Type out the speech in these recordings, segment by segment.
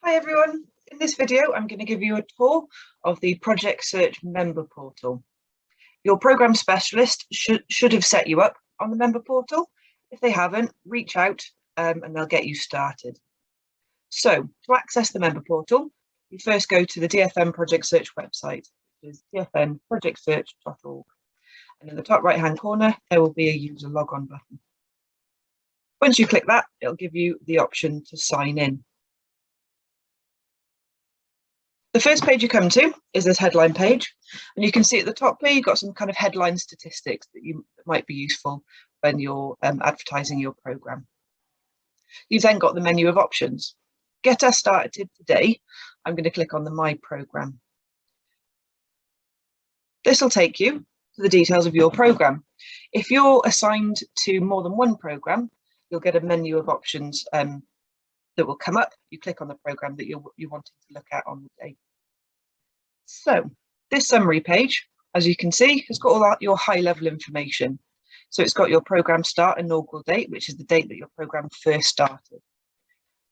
Hi everyone, in this video I'm going to give you a tour of the Project Search member portal. Your programme specialist should have set you up on the member portal. If they haven't, reach out and they'll get you started. So to access the member portal, you first go to the DFM Project Search website, which is dfmprojectsearch.org, and in the top right hand corner there will be a user logon button. Once you click that, it'll give you the option to sign in. The first page you come to is this headline page, and you can see at the top here you've got some kind of headline statistics that might be useful when you're advertising your programme. You've then got the menu of options. Get us started today. I'm going to click on the My Programme. This will take you to the details of your programme. If you're assigned to more than one programme, you'll get a menu of options that will come up. You click on the programme that you're wanting to look at on the day. So this summary page, as you can see, has got all your high level information. So it's got your programme start inaugural date, which is the date that your programme first started.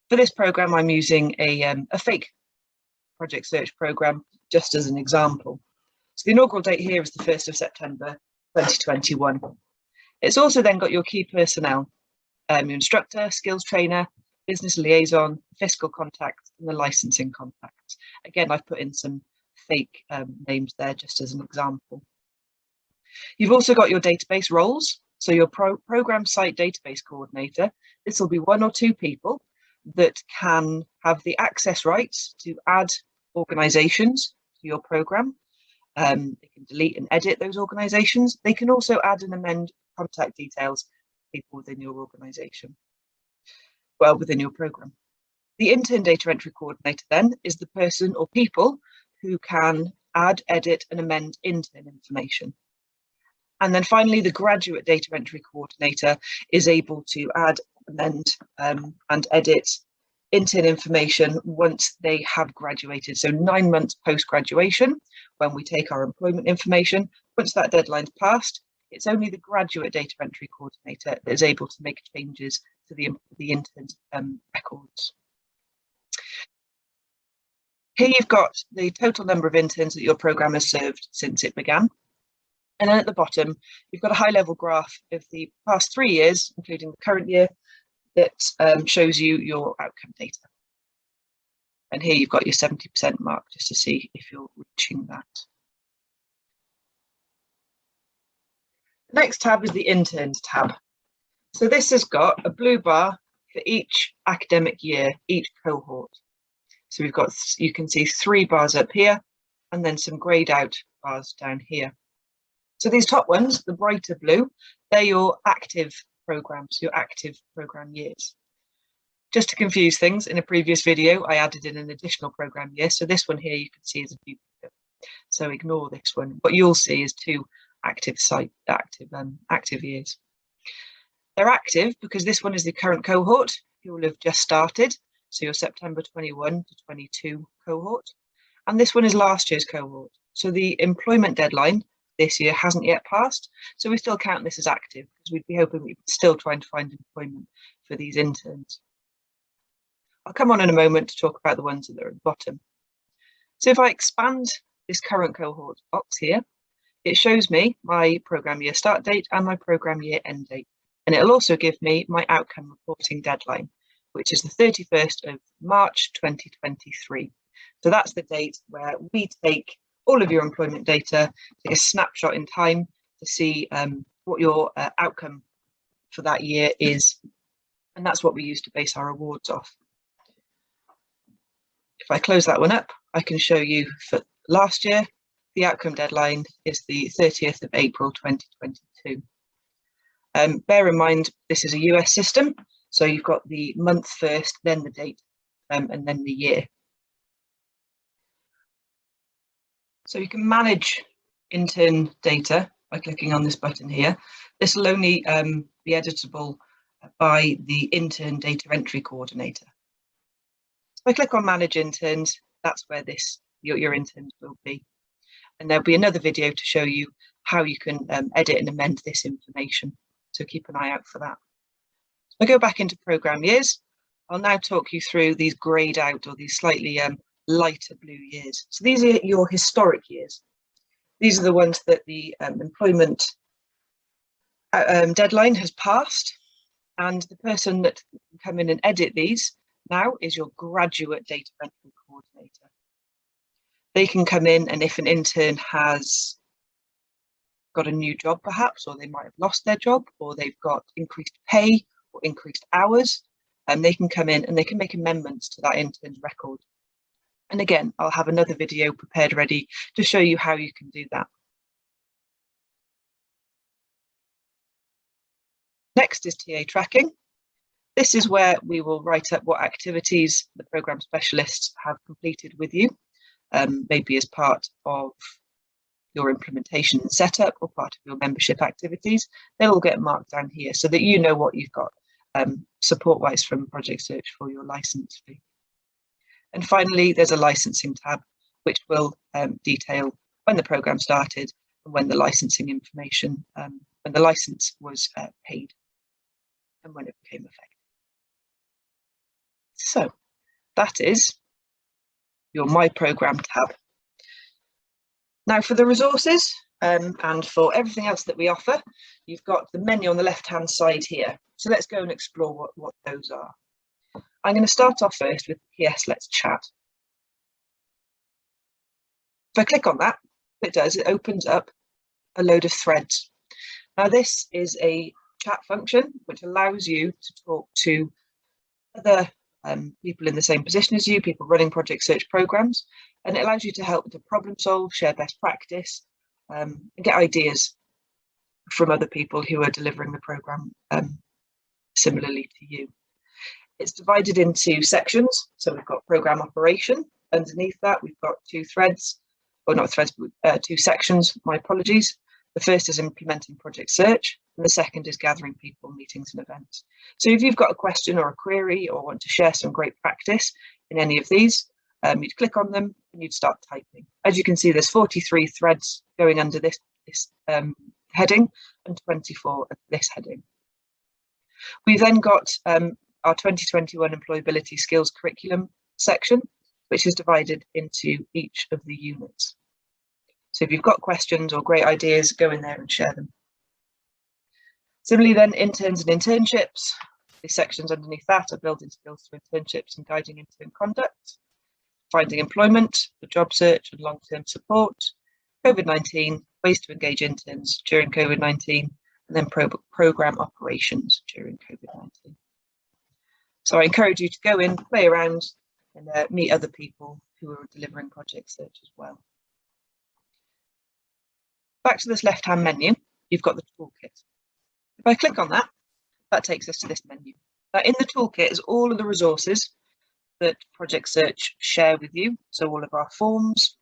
For this programme, I'm using a fake Project Search programme just as an example. So the inaugural date here is the 1st of September 2021. It's also then got your key personnel, your instructor, skills trainer, business liaison, fiscal contact, and the licensing contact. Again, I've put in some fake names there just as an example. You've also got your database roles. So your program site database coordinator. This will be one or two people that can have the access rights to add organizations to your program. They can delete and edit those organizations. They can also add and amend contact details of people within your organization. Well, within your program. The intern data entry coordinator then is the person or people who can add, edit and amend intern information. And then finally, the graduate data entry coordinator is able to add, amend and edit intern information once they have graduated. So 9 months post-graduation, when we take our employment information, once that deadline's passed, it's only the graduate data entry coordinator that is able to make changes to the intern's records. Here you've got the total number of interns that your programme has served since it began. And then at the bottom, you've got a high-level graph of the past 3 years, including the current year, that shows you your outcome data. And here you've got your 70% mark, just to see if you're reaching that. The next tab is the Interns tab. So this has got a blue bar for each academic year, each cohort. So we've got, you can see 3 bars up here, and then some greyed out bars down here. So these top ones, the brighter blue, they're your active programs, your active program years. Just to confuse things, in a previous video, I added in an additional program year. So this one here you can see is a duplicate. So ignore this one. What you'll see is 2 active years. They're active because this one is the current cohort. You will have just started. So your September 21 to 22 cohort. And this one is last year's cohort. So the employment deadline this year hasn't yet passed. So we still count this as active because we'd be hoping we'd still trying to find employment for these interns. I'll come on in a moment to talk about the ones that are at the bottom. So if I expand this current cohort box here, it shows me my program year start date and my program year end date. And it'll also give me my outcome reporting deadline, which is the 31st of March 2023. So that's the date where we take all of your employment data, take a snapshot in time to see what your outcome for that year is. And that's what we use to base our awards off. If I close that one up, I can show you for last year, the outcome deadline is the 30th of April 2022. Bear in mind, this is a US system. So you've got the month first, then the date, and then the year. So you can manage intern data by clicking on this button here. This will only be editable by the intern data entry coordinator. If I click on manage interns, that's where your interns will be. And there'll be another video to show you how you can edit and amend this information. So keep an eye out for that. I go back into program years. I'll now talk you through these greyed out, or these slightly lighter blue years. So these are your historic years. These are the ones that the employment deadline has passed, and the person that can come in and edit these now is your graduate data entry coordinator. They can come in, and if an intern has got a new job perhaps, or they might have lost their job, or they've got increased pay or increased hours, and they can come in and they can make amendments to that intern's record. And again, I'll have another video prepared ready to show you how you can do that. Next is TA tracking. This is where we will write up what activities the programme specialists have completed with you, maybe as part of your implementation and setup or part of your membership activities. They'll all get marked down here so that you know what you've got support-wise from Project Search for your licence fee. And finally, there's a licensing tab, which will detail when the programme started and when the licensing information, when the licence was paid and when it became effective. So that is your My Programme tab. Now for the resources and for everything else that we offer, you've got the menu on the left-hand side here. So let's go and explore what those are. I'm going to start off first with PS Let's Chat. If I click on that, it opens up a load of threads. Now this is a chat function which allows you to talk to other people in the same position as you, people running Project Search programs, and it allows you to help to problem solve, share best practice, and get ideas from other people who are delivering the program similarly to you. It's divided into sections. So we've got program operation. Underneath that, we've got two threads, or not threads, but two sections, my apologies. The first is implementing Project Search, and the second is gathering people, meetings and events. So if you've got a question or a query or want to share some great practice in any of these, you'd click on them and you'd start typing. As you can see, there's 43 threads going under this heading and 24 at this heading. We've then got our 2021 Employability Skills Curriculum section, which is divided into each of the units. So if you've got questions or great ideas, go in there and share them. Similarly then, interns and internships. The sections underneath that are building skills through internships and guiding intern conduct, finding employment, the job search and long-term support, COVID-19, ways to engage interns during COVID-19, and then program operations during COVID-19. So I encourage you to go in, play around, and meet other people who are delivering Project Search as well. Back to this left-hand menu, you've got the toolkit. If I click on that, that takes us to this menu. Now in the toolkit is all of the resources that Project Search share with you. So all of our forms,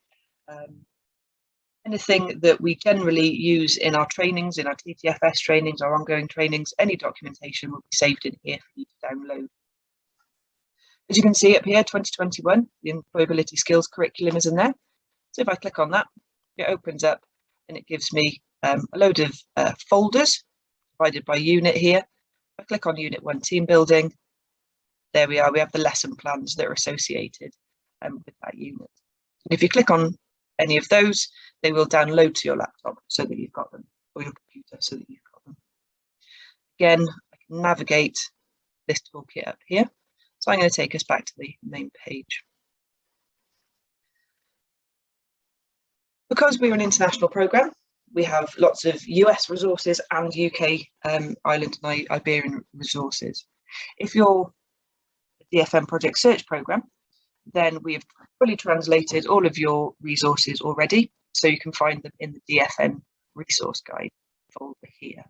anything that we generally use in our trainings, in our TTFS trainings, our ongoing trainings, any documentation will be saved in here for you to download. As you can see up here, 2021, the Employability Skills Curriculum is in there. So if I click on that, it opens up and it gives me a load of folders divided by unit here. If I click on Unit 1 Team Building, there we are, we have the lesson plans that are associated with that unit. And if you click on any of those, they will download to your laptop so that you've got them, or your computer so that you've got them. Again, I can navigate this toolkit up here. So I'm going to take us back to the main page. Because we're an international programme, we have lots of US resources and UK, Ireland and Iberian resources. If you're a DFM Project Search programme, then we have fully translated all of your resources already, so you can find them in the DFN resource guide folder here.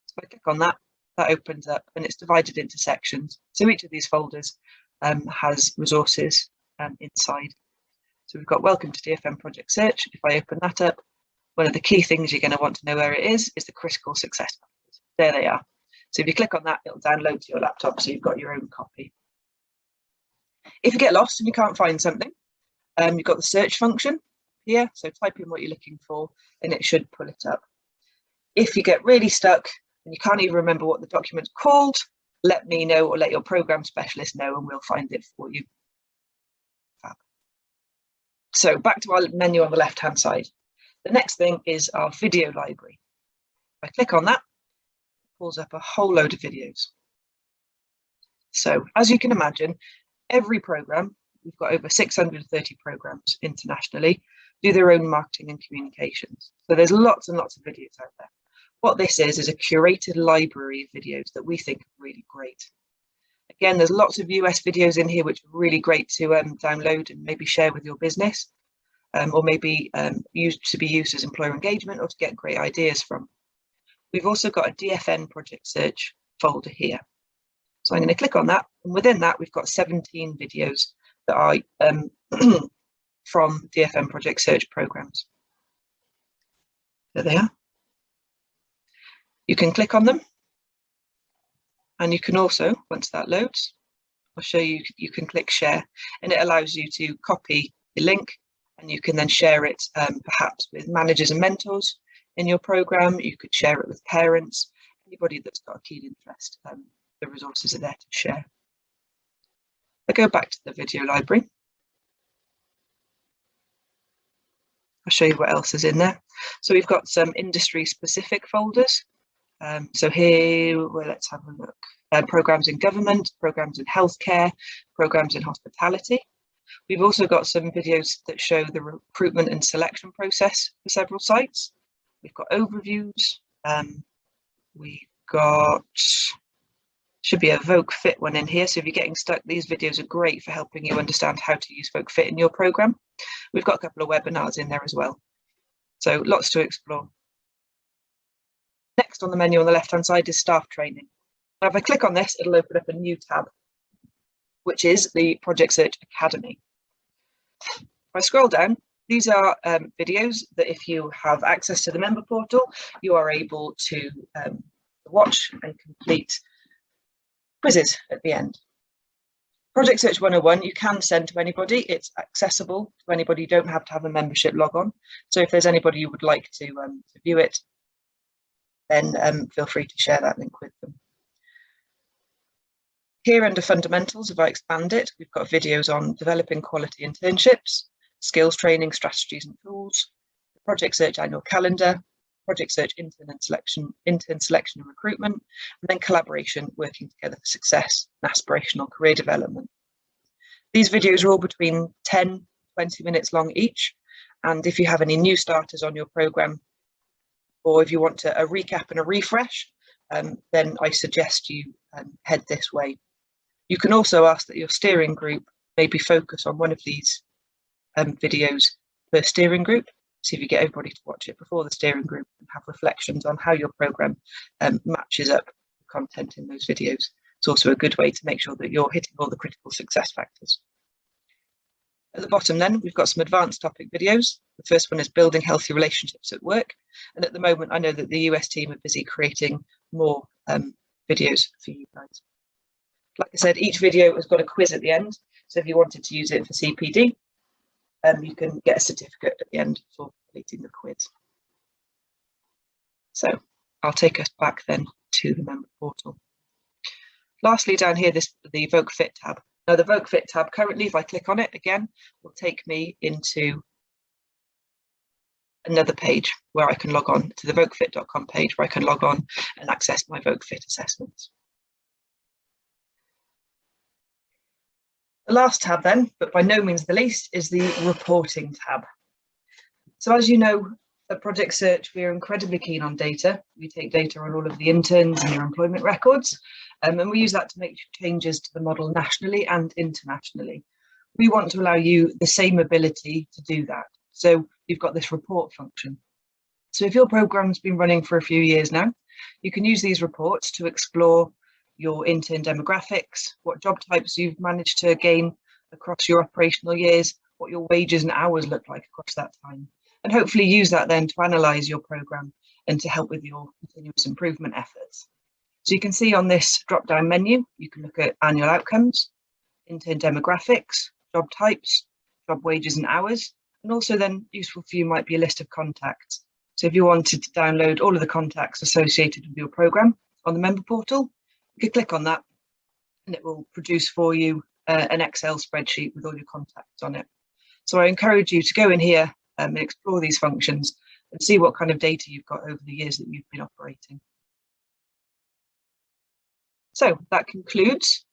So I click on that, that opens up and it's divided into sections. So each of these folders has resources inside. So we've got Welcome to DFM Project Search. If I open that up, one of the key things you're going to want to know where it is the critical success factors. There they are. So if you click on that, it'll download to your laptop so you've got your own copy. If you get lost and you can't find something, you've got the search function here. So type in what you're looking for and it should pull it up. If you get really stuck and you can't even remember what the document's called, let me know or let your program specialist know and we'll find it for you. Fab. So back to our menu on the left hand side. The next thing is our video library. If I click on that, it pulls up a whole load of videos. So as you can imagine, every program, we've got over 630 programs internationally, do their own marketing and communications. So there's lots and lots of videos out there. What this is a curated library of videos that we think are really great. Again, there's lots of US videos in here which are really great to download and maybe share with your business, or maybe used as employer engagement or to get great ideas from. We've also got a DFN project search folder here. So I'm going to click on that, and within that we've got 17 videos that are from DFN project search programs. There they are. You can click on them, and you can also, once that loads, I'll show you, you can click share, and it allows you to copy the link, and you can then share it perhaps with managers and mentors in your program. You could share it with parents, anybody that's got a keen interest. The resources are there to share. I go back to the video library. I'll show you what else is in there. So we've got some industry specific folders. So here, well, let's have a look. Programs in government, programs in healthcare, programs in hospitality. We've also got some videos that show the recruitment and selection process for several sites. We've got overviews. We've got, should be a VogueFit one in here. So if you're getting stuck, these videos are great for helping you understand how to use VogueFit in your program. We've got a couple of webinars in there as well. So lots to explore. Next on the menu on the left-hand side is staff training. Now, if I click on this, it'll open up a new tab, which is the Project Search Academy. If I scroll down, these are videos that if you have access to the member portal, you are able to watch and complete quizzes at the end. Project Search 101, you can send to anybody. It's accessible to anybody. You don't have to have a membership log on. So if there's anybody you would like to view it, then feel free to share that link with them. Here under fundamentals, if I expand it, we've got videos on developing quality internships, skills training, strategies and tools, the Project Search annual calendar, Project Search intern selection and recruitment, and then collaboration, working together for success and aspirational career development. These videos are all between 10, 20 minutes long each. And if you have any new starters on your program, or if you want a recap and a refresh, then I suggest you head this way. You can also ask that your steering group maybe focus on one of these videos per steering group. See if you get everybody to watch it before the steering group and have reflections on how your program matches up the content in those videos. It's also a good way to make sure that you're hitting all the critical success factors. At the bottom then, we've got some advanced topic videos. The first one is building healthy relationships at work. And at the moment, I know that the US team are busy creating more videos for you guys. Like I said, each video has got a quiz at the end. So if you wanted to use it for CPD, you can get a certificate at the end for completing the quiz. So I'll take us back then to the member portal. Lastly, down here, the VogueFit tab. Now the VogueFit tab currently, if I click on it again, will take me into another page where I can log on to the VogueFit.com page where I can log on and access my VogueFit assessments. The last tab then, but by no means the least, is the reporting tab. So as you know, at Project Search, we are incredibly keen on data. We take data on all of the interns and their employment records, and we use that to make changes to the model nationally and internationally. We want to allow you the same ability to do that. So you've got this report function. So if your program's been running for a few years now, you can use these reports to explore your intern demographics, what job types you've managed to gain across your operational years, what your wages and hours look like across that time, and hopefully use that then to analyse your programme and to help with your continuous improvement efforts. So you can see on this drop-down menu, you can look at annual outcomes, intern demographics, job types, job wages and hours, and also then useful for you might be a list of contacts. So if you wanted to download all of the contacts associated with your programme on the member portal, you could click on that and it will produce for you an Excel spreadsheet with all your contacts on it. So I encourage you to go in here and explore these functions and see what kind of data you've got over the years that you've been operating. So that concludes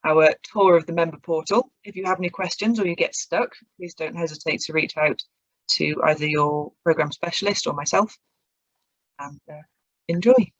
our tour of the member portal. If you have any questions or you get stuck, please don't hesitate to reach out to either your programme specialist or myself, and enjoy.